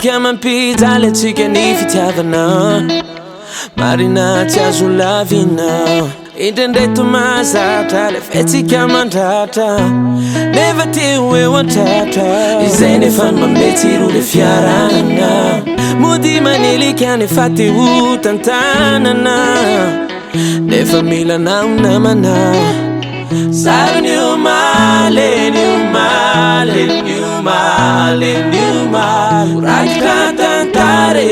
chiama pizza le tsika ny fitiavana Marina tsy azo lavina Indrindray tomazatra le fetsika mandratra Nefa teo eo antratra Izay nefa mametsy ro le fiarana Mody manelika nefa teo tantanana Nefa mila namana Saro ni umale Uraki tantare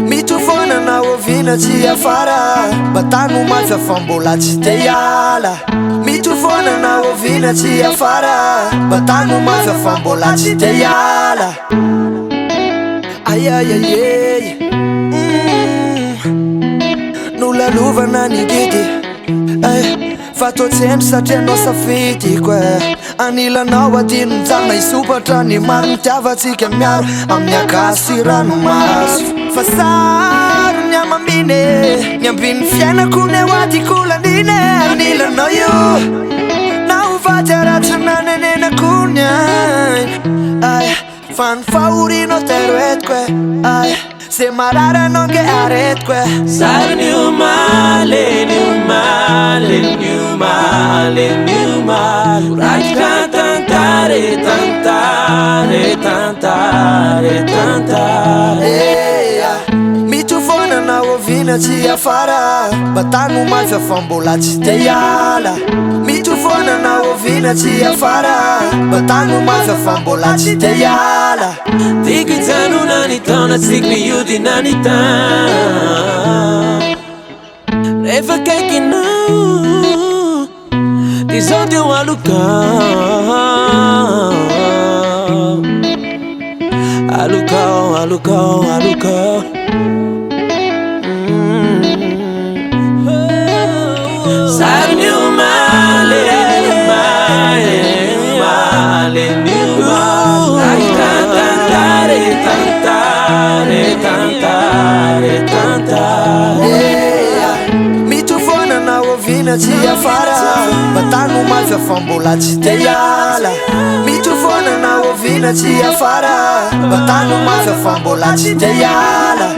Mitofona na ovina tsy afara Batano mafia fa mbola tsy te hiala Mitofona na ovina tsy afara Batano mafia fa mbola tsy te hiala Ay ay ay ay Nolalovana ny gidi Fa tô tsendry satria anao safidiko Anilanao adino mijagna isopatra ny maro Nitiavatsika miaro amin'ny agasy ranomaso Fa saro ny amamine Ny ambiny fiainako ny awadiko lanine Anilanao io Na hovady aratrana nenenako ny aina Fa ny fahorino tero etiko Se marara non che aretque Saro ni umale Uraki tantare Mitofona na ovina tsy afara Batano mafia fa mbola tsy te hiala Mitofona na ovina tsy afara Batano mafia fa mbola tsy te hiala Tiako hijanona ny taona tsika mihodina ny tany Rehefa kaikinao Ty zao teo alukao Saro ni umale Mitofona na ovina tsy afara Batano mafia fa mbola tsy te hiala Mitofona na ovina tsy afara Batano mafia fa mbola tsy te hiala